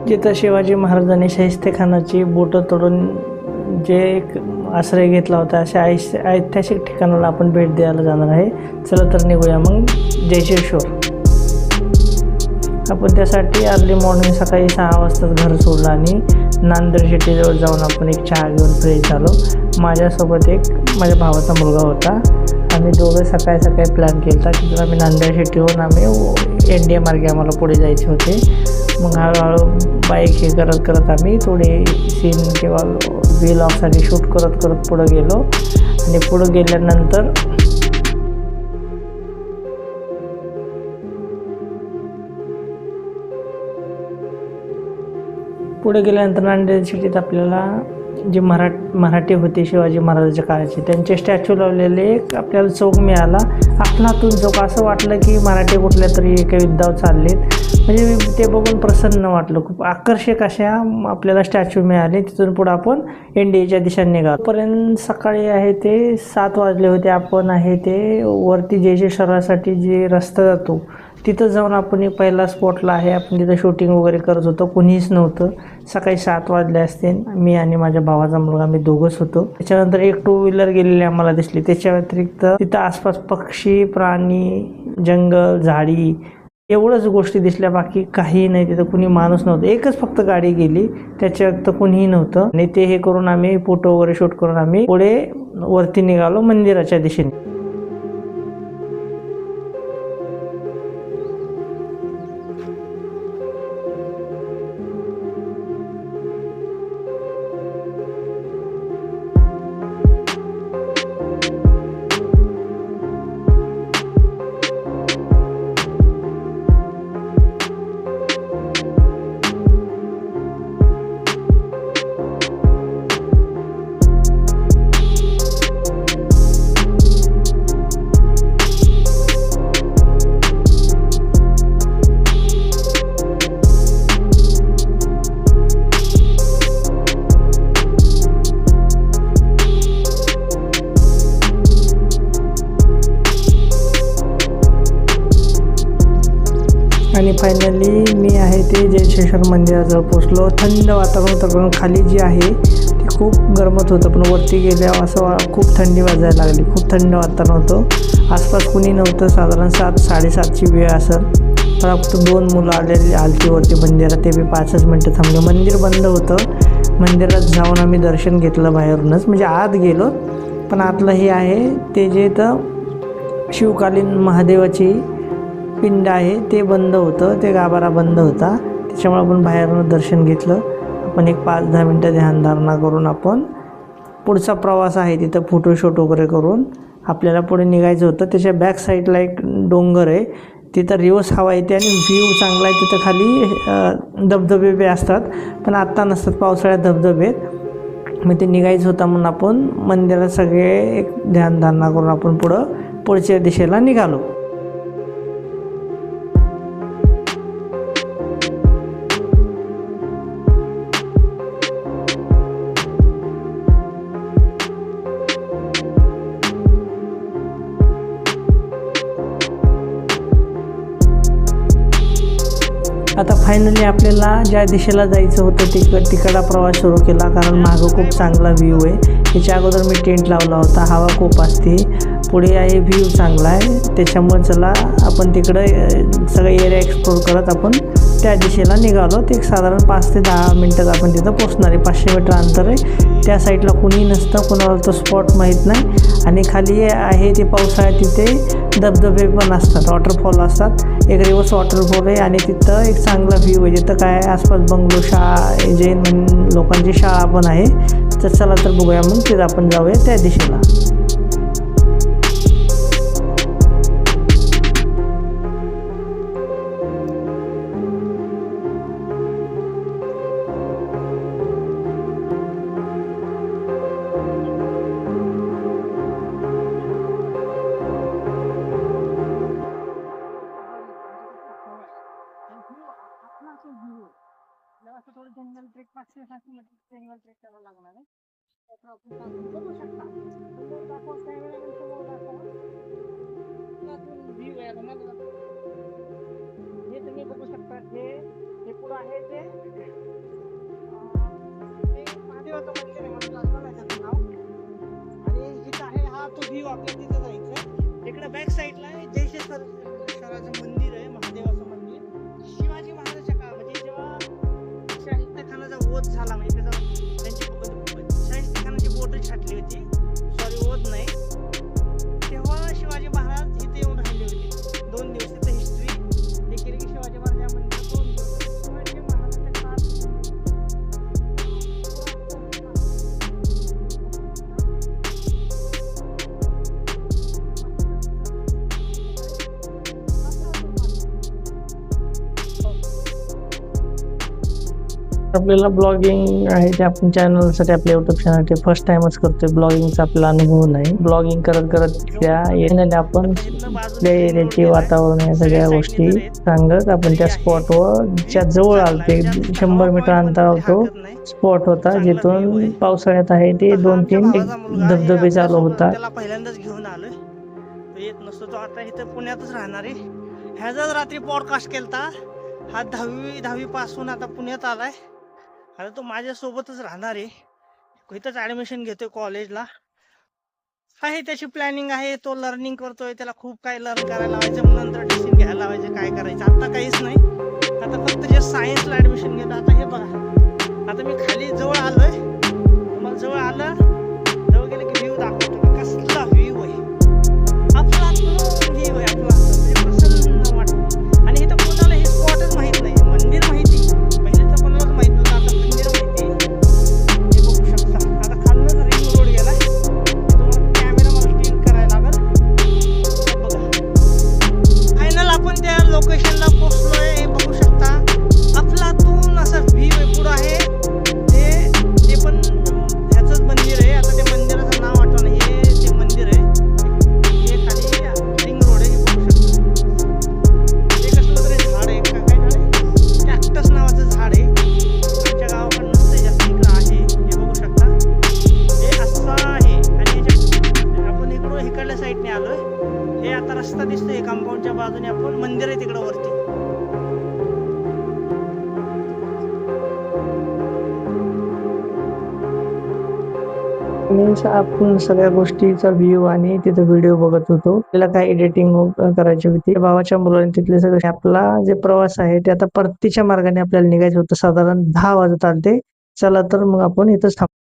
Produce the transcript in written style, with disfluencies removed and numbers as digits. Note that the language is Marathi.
जिथं शिवाजी महाराजांनी शाहिस्तेखानाची बोटं तोडून जे एक आश्रय घेतला होता, अशा ऐतिहासिक ठिकाणाला आपण भेट द्यायला जाणार आहे. चला तर निघूया मग जयशेश्वर. आपण त्यासाठी अर्ली मॉर्निंग सकाळी 6 वाजता घर सोडलं आणि नांदेड सिटीजवळ जाऊन आपण एक चहा घेऊन फ्रेश झालो. माझ्यासोबत एक माझ्या भावाचा मुलगा होता. आम्ही दोघं सकाळी सकाळी प्लॅन केला. तिथून आम्ही नांदेड सिटीहून आम्ही NDA मार्गे आम्हाला पुढे जायचे होते. मग हळूहळू बाईक हे करत करत आम्ही थोडे सीन किंवा व्लॉग्ससाठी शूट करत करत पुढं गेलो. आणि पुढं गेल्यानंतर नांदेड सिटीत आपल्याला जे मराठी होते शिवाजी महाराजांच्या काळाचे, त्यांचे स्टॅच्यू लावलेले एक आपल्याला चौक मिळाला. अफलातून चौक. असं वाटलं की मराठी कुठल्या तरी एका युद्धावर चाललेत. म्हणजे ते बघून प्रसन्न वाटलं. खूप आकर्षक अशा आपल्याला स्टॅच्यू मिळाले. तिथून पुढं आपण NDAच्या दिशेने निघालो. पर्यंत सकाळी आहे ते 7 वाजले होते. आपण आहे ते वरती जयशेश्वरासाठी जे रस्ता जातो तिथं जाऊन आपण एक पहिला स्पॉटला आहे. आपण तिथं शूटिंग वगैरे करत होतो. कोणीच नव्हतं. सकाळी 7 वाजले असते. मी आणि माझ्या भावाचा मुलगा आम्ही दोघंच होतो. त्याच्यानंतर एक 2 व्हीलर गेलेली आम्हाला दिसली. त्याच्या व्यतिरिक्त तिथं आसपास पक्षी, प्राणी, जंगल, झाडी एवढंच गोष्टी दिसल्या. बाकी काही नाही. तिथं कुणी माणूस नव्हतं. एकच फक्त गाडी गेली. त्याच्या व्यतिरिक्त कुणीही नव्हतं. आणि ते हे करून आम्ही फोटो वगैरे शूट करून आम्ही पुढे वरती निघालो मंदिराच्या दिशेने. आणि फायनली मी आहे ते जयशेश्वर मंदिराजवळ पोचलो. थंड वातावरण होतं. कारण खाली जे आहे ते खूप गरमत होतं, पण वरती गेल्यावर असं खूप थंडी वाजायला लागली. खूप थंड वातावरण होतं. आसपास कुणी नव्हतं. साधारण 7-7:30ची वेळ असेल. फक्त 2 मुलं आलती वरती मंदिरात. ते बी 5च मिनटं थांबले. मंदिर बंद होतं. मंदिरात जाऊन आम्ही दर्शन घेतलं बाहेरूनच. म्हणजे आत गेलो, पण आतलं हे आहे ते जे तर शिवकालीन महादेवाची पिंड आहे ते बंद होतं. ते गाभारा बंद होता. त्याच्यामुळे आपण बाहेरून दर्शन घेतलं. आपण एक 5-10 मिनटं ध्यानधारणा करून आपण पुढचा प्रवास आहे तिथं फोटोशूट वगैरे करून आपल्याला पुढे निघायचं होतं. त्याच्या बॅक साईडला एक डोंगर आहे. तिथं रिवर्स हवा येते आणि व्ह्यू चांगला आहे. तिथं खाली धबधबे बी असतात, पण आत्ता नसतात. पावसाळ्यात धबधबे आहेत. मग ते निघायचं होतं म्हणून आपण मंदिरात सगळे एक ध्यानधारणा करून आपण पुढच्या दिशेला निघालो. आता फायनली आपल्याला ज्या दिशेला जायचं होतं तिकडा प्रवास सुरू केला. कारण मागं खूप चांगला व्ह्यू आहे. त्याच्या अगोदर मी टेंट लावला होता. हवा खूप असते. पुढे आहे व्ह्यू चांगला आहे. त्याच्यामुळे चला आपण तिकडं सगळं एरिया एक्सप्लोर करत आपण त्या दिशेला निघालो. ते एक साधारण 5 ते 10 मिनटात आपण तिथं पोचणार आहे. 500 मीटर अंतर आहे. त्या साईडला कुणी नसतं. कोणाला तो स्पॉट माहीत नाही. आणि खाली आहे ते पावसाळ्यात तिथे धबधबे पण असतात. वॉटरफॉल असतात. एक रिवर्स वॉटरफॉल आहे. आणि तिथं एक चांगला व्ह्यू आहे. तिथं काय आसपास बंगलो, शाळा, जैन लोकांची शाळा पण आहे. तर चला तर बघूया मग तिथं आपण जाऊया त्या दिशेला. असं थोडं जंगल ट्रेक 500-700 मीटर जंगल ट्रेक करावं लागणार आहे. त्यात आपण बघू शकता. समोर दाखवा, कॅमेरामॅन समोर दाखवा. त्यातून व्ह्यू आहे. मला हे तुम्ही बघू शकता. हे पुढं आहे ते महादेवाचं मंदिर आहे, मला आठवण नाही त्याचं नाव. आणि इथं आहे हा तो व्ह्यू आपल्या तिथं जायचं. इकडे बॅक साईडला आहे जयशेश्वराचं मंदिर आहे, महादेवाचं मंदिर. शिवाजी महाराजांच्या काळामध्ये जेव्हा शाहिस्तेखानाचा वध झाला, म्हणजे त्याचा त्यांची शाहिस्तेखानाची बोट छाटली होती, सॉरी वध नाही, तेव्हा शिवाजी महाराज इथे येऊन राहिले होते 2 दिवस. इथं हिस्ट्री देखील की शिवाजी महाराज या मंदिरात 2 दिवस शिवाजी महाराजांच्या काळात आपल्याला ब्लॉगिंग आहे ते आपण चॅनलसाठी आपल्या युट्यूब चॅनलचे फर्स्ट टाइमच करतोय. ब्लॉगिंगचा आपला अनुभव नाही. ब्लॉगिंग करत करत त्या येण्याने आपण त्या एरियाचे वातावरण या सगळ्या गोष्टी सांगत आपण त्या स्पॉटवर ज्या जवळ आलो ते 100 मीटर अंतरावर तो स्पॉट होता, जिथून पावसाळ्यात आहे ते 2-3 धबधबे चालू होता. त्याला पहिल्यांदाच घेऊन आलोय, तो येत नसतो, तो आता इथं पुण्यातच राहणार आहे. ह्याचाच रात्री पॉडकास्ट केलता. हा 10वी पासून आता पुण्यात आलाय. आता तो माझ्यासोबतच राहणार आहे, इथंच ॲडमिशन घेतोय कॉलेजला. आहे त्याची प्लॅनिंग आहे, तो लर्निंग करतोय, त्याला खूप काही लर्न करायला लावायचं, नंतर डिसिजन घ्यायला लावायचं काय करायचं. आता काहीच नाही, आता फक्त जे सायन्सला ॲडमिशन घेतो. आता हे बघा, आता मी खाली जवळ आलोय, तुम्हाला जवळ आलं, जवळ गेलं की व्ह्यू दाखवतो. कसला व्ह्यू आहे, आपला व्ह्यू आहे, आपला प्रसन्न वाटतं. आणि इथं कोणाला हे स्पॉटच माहित नाही, मंदिर माहिती पहिले तर कोणालाच माहित नव्हतं, आता मंदिर माहिती. हे बघू शकता, आता खालनं रिंग रोड गेलाय, तुम्हाला कॅमेरा मला क्लिक करायला लागेल. बघा, फायनल आपण त्या लोकेशनला पोहोचलोय. हे बघू शकता, अफलातून असा व्ह्यू आहे. पुढं आहे ते पण ह्याचंच मंदिर आहे. आता त्या मंदिराचं नाव आठवण, हे ते मंदिर आहे, हे खाली रिंग रोड आहे. हे बघू शकता, हे कसलं तरी झाड आहे, काय झाड आहे, कॅक्टस नावाचं झाड आहे. आमच्या गावाकडे नसते जास्त, इकडं आहे. हे बघू शकता, हे असं आहे. आणि आपण इकडल्या साईडने आलोय. हे आता रस्ता दिसतोय, कंपाऊंडच्या बाजूने आपण मंदिर आहे तिकडं वरती. आपण सगळ्या गोष्टीचा व्ह्यू आणि तिथे व्हिडिओ बघत होतो. त्याला काय एडिटिंग करायची होती. भावाच्या मुलाने तिथले सगळे. आपला जे प्रवास आहे ते आता परतीच्या मार्गाने आपल्याला निघायचं होतं. साधारण 10 वाजत आले. चला तर मग आपण इथंच थांबू.